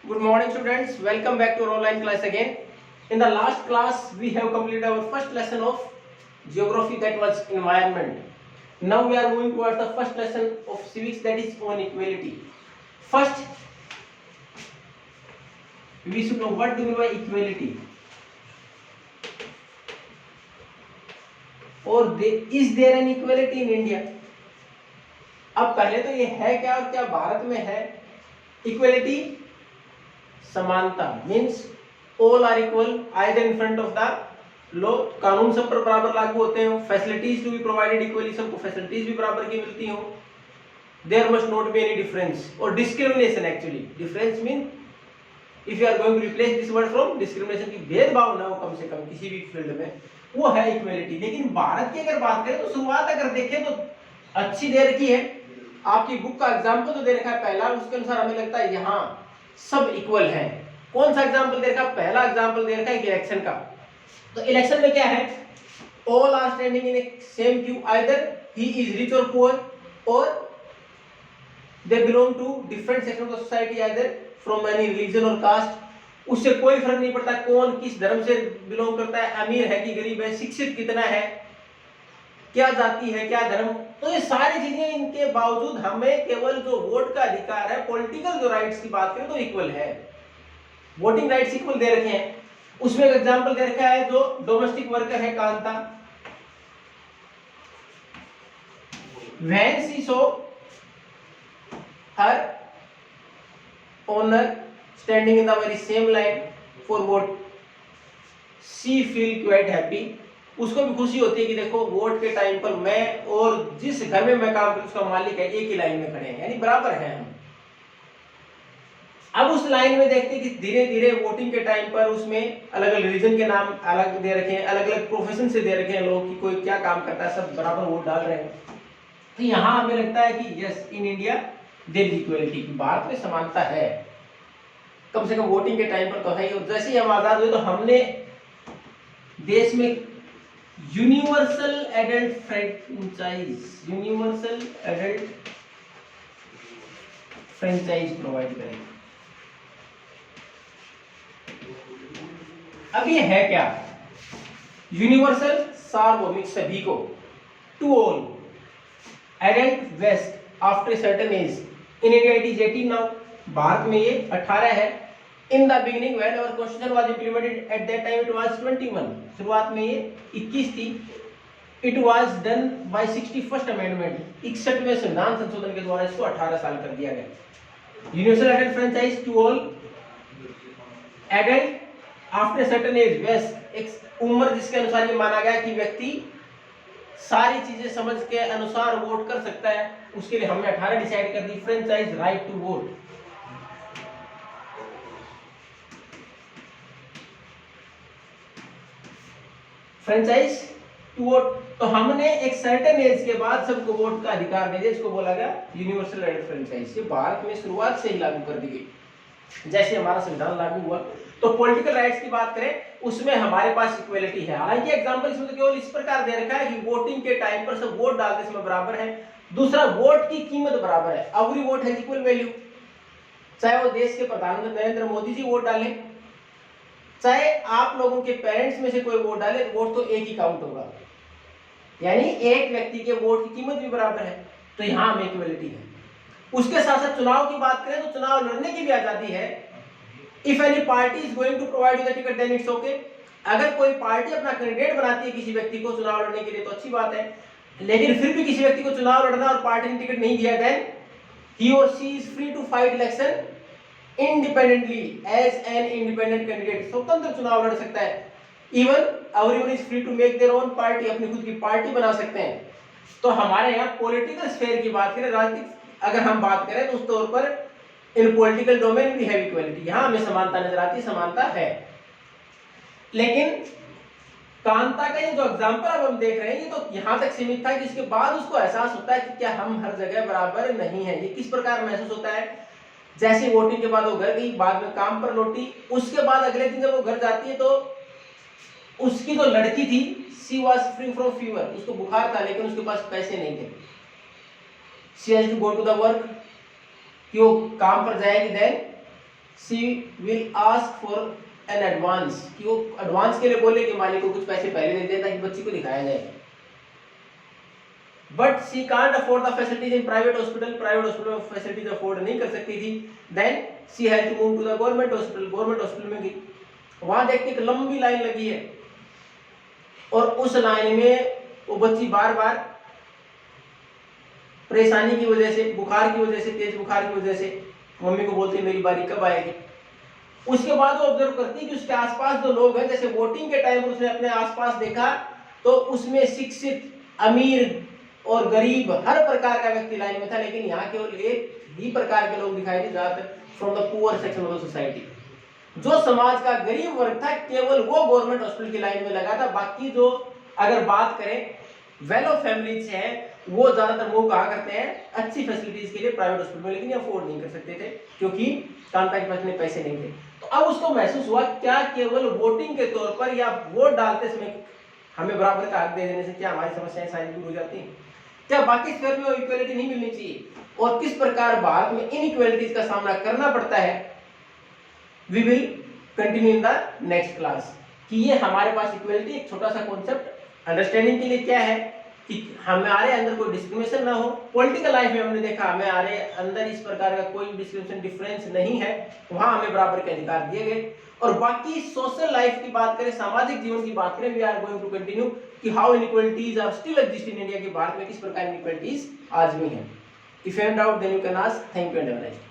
Good morning students, welcome back to our online class again. In the last class we have completed our first lesson of geography, that was environment. Now we are moving towards the first lesson of civics, that is on equality. First we should know what do you mean by equality, or is there an equality in India. अब पहले तो ये है क्या और क्या भारत में है. इक्वलिटी समानता means all are equal either in front of the law, कानून सब पर बराबर लागू होते हो. Facilities to be provided equally, सबको फैसिलिटीज भी बराबर की मिलती हो. There must not be any difference और discrimination. Actually difference mean if you are going to replace this word from discrimination, की भेदभाव ना हो कम से कम किसी भी फील्ड में, वो है इक्वलिटी. लेकिन भारत की अगर बात करें तो शुरुआत अगर देखें तो अच्छी दे रखी है. आपकी बुक का एग्जाम्पल जो दे रखा है पहला, उसके अनुसार हमें लगता है यहाँ सब इक्वल हैं. कौन सा एग्जाम्पल दे रखा है? पहला एग्जाम्पल दे रखा है इलेक्शन का. तो इलेक्शन में क्या है? All are standing in a same queue, either he is rich or poor or they belong to different section of the society, either from any religion or caste. उससे कोई फर्क नहीं पड़ता कौन किस धर्म से बिलोंग करता है, अमीर है कि गरीब है, शिक्षित कितना है, क्या जाति है, क्या धर्म. तो ये सारी चीजें इनके बावजूद हमें केवल जो वोट का अधिकार है, पॉलिटिकल जो राइट्स की बात करें तो इक्वल है. वोटिंग राइट्स इक्वल दे रखे हैं. उसमें एक एग्जांपल दे रखा है जो डोमेस्टिक वर्कर है Kanta. When she so her owner standing in the very same line for vote, she feel quite happy. उसको भी खुशी होती है कि देखो वोट के टाइम पर मैं और जिस घर में मैं काम करता उसका मालिक है एक ही लाइन में खड़े हैं, यानी बराबर हैं हम. अब उस लाइन में देखते हैं कि धीरे धीरे वोटिंग के टाइम पर उसमें अलग अलग रिलीजन के नाम अलग दे रखे हैं, अलग अलग प्रोफेशन से दे रखे हैं लोग, कि कोई क्या काम करता है, सब बराबर वोट डाल रहे हैं. तो यहाँ हमें लगता है कि yes in India there is equality, भारत में समानता है, कम से कम वोटिंग के टाइम पर तो है. और जैसे ही हम आजाद हुए तो हमने देश में यूनिवर्सल एडल्ट फ्रेंचाइज प्रोवाइड करें. अब ये है क्या? यूनिवर्सल सार्वभौमिक, सभी को, to all, adult vest after certain age. In India it is 18 now, भारत में ये 18 है. In the beginning when our constitution was implemented at that time it was 21. शुरुआत में ये 21 थी. It was done by 61st amendment, 61वें संविधान संशोधन के द्वारा इसको 18 साल कर दिया गया. Universal adult franchise to all adult after certain age वेस्ट, एक उम्र जिसके अनुसार ये माना गया कि व्यक्ति सारी चीजें समझ के अनुसार वोट कर सकता है, उसके लिए हमने 18 डिसाइड कर दी. Franchise right to vote. Franchise to vote, तो हमने एक सर्टेन एज के बाद सबको वोट का अधिकार दे दिया, इसको बोला गया यूनिवर्सल एडल्ट फ्रेंचाइज. ये भारत में शुरुआत से ही लागू कर दी गई जैसे हमारा संविधान लागू हुआ. तो पॉलिटिकल राइट्स की बात करें उसमें हमारे पास इक्वलिटी है. हालांकि एग्जांपल इसमें तो केवल इस प्रकार दे रखा है कि वोटिंग के टाइम पर सब वोट डालते समय बराबर है. दूसरा, वोट की कीमत बराबर है. Every vote has equal value. चाहे वो देश के प्रधानमंत्री नरेंद्र मोदी जी वोट डालें, चाहे आप लोगों के पेरेंट्स में से कोई वोट डाले, वोट तो एक ही काउंट होगा, यानी एक व्यक्ति के वोट की कीमत भी बराबर है. तो यहाँ हमें इक्वलिटी है. उसके साथ साथ चुनाव की बात करें तो चुनाव लड़ने की भी आजादी है. If any party is going to provide you the ticket then it's okay. अगर कोई पार्टी अपना कैंडिडेट बनाती है किसी व्यक्ति को चुनाव लड़ने के लिए तो अच्छी बात है. लेकिन फिर भी किसी व्यक्ति को चुनाव लड़ना और पार्टी ने टिकट नहीं दिया, then he or she is free to fight election independently as an independent candidate. स्वतंत्र चुनाव लड़ सकता है. Even everyone is free to make their own party, अपनी खुद की पार्टी बना सकते हैं. तो हमारे यहाँ पॉलिटिकल स्फेयर की बात करें, राजनीतिक अगर हम बात करें तो उस तौर पर इन पॉलिटिकल डोमेन भी है इक्वलिटी. यहाँ हमें समानता नजर आती है, समानता है. लेकिन कांता का ये जो एग्जांपल अब हम देख रहे हैं ये तो यहाँ तक सीमित था कि इसके बाद उसको एहसास होता है कि क्या हम हर जगह बराबर नहीं है. ये किस प्रकार महसूस होता है? जैसे वोटिंग के बाद वो घर गई, बाद में काम पर लौटी, उसके बाद अगले दिन जब वो घर जाती है तो उसकी जो लड़की थी she was free from fever, उसको बुखार था लेकिन उसके पास पैसे नहीं थे. She has to go to the work, कि वो काम पर जाएगी. Then she will ask for an advance, कि वो एडवांस के लिए बोले कि मालिक को कुछ पैसे पहले दे दे ताकि बच्ची को दिखाया जाए। But she can't afford the facilities in private hospital में फैसिलिटीज अफोर्ड नहीं कर सकती थी। Then she had to move to the government hospital में गई। वहां देखते एक लंबी लाइन लगी है और उस लाइन में वो बच्ची बार बार परेशानी की वजह से, बुखार की वजह से, तेज बुखार की वजह से मम्मी को बोलती है मेरी बारी कब आएगी। उसके बाद वो ऑब्जर्व करती है कि उसके आसपास जो लोग हैं, जैसे वोटिंग के टाइम उसने अपने आसपास देखा तो उसमें शिक्षित, अमीर और गरीब हर प्रकार का व्यक्ति लाइन में था, लेकिन यहाँ केवल एक ही प्रकार के लोग दिखाई दे, ज्यादातर from the poor section of the society. जो समाज का गरीब वर्ग था केवल वो गवर्नमेंट हॉस्पिटल की लाइन में लगा था। बाकी जो अगर बात करें वेल ऑफ फैमिली से है वो ज्यादातर मूव कहा करते हैं अच्छी फैसिलिटीज के लिए प्राइवेट हॉस्पिटल में, लेकिन अफोर्ड नहीं कर सकते थे क्योंकि कांता के पास इतने पैसे नहीं थे। तो अब उसको महसूस हुआ क्या केवल वोटिंग के तौर पर या वोट डालते समय हमें बराबर का हक दे देने से क्या हमारी समस्याएं सारी दूर हो जाती हैं? क्या बाकी स्फीयर में इक्वलिटी नहीं मिलनी चाहिए? और किस प्रकार भारत में इनइक्वालिटीज का सामना करना पड़ता है, we will continue in the next class. कि ये हमारे पास इक्वलिटी एक छोटा सा कॉन्सेप्ट अंडरस्टैंडिंग के लिए क्या है कि हमारे अंदर कोई डिस्क्रिमिनेशन ना हो। पॉलिटिकल लाइफ में हमने देखा हमारे अंदर इस प्रकार का कोई डिस्क्रिमिनेशन डिफरेंस नहीं है, वहां हमें बराबर के अधिकार दिए गए। और बाकी सोशल लाइफ की बात करें, सामाजिक जीवन की बात करें, we are going to continue कि how inequalities are still exist in India, के भारत में किस प्रकार इनइक्वालिटीज आज भी हैं। If you have doubt then you can ask. Thank you and have a nice day.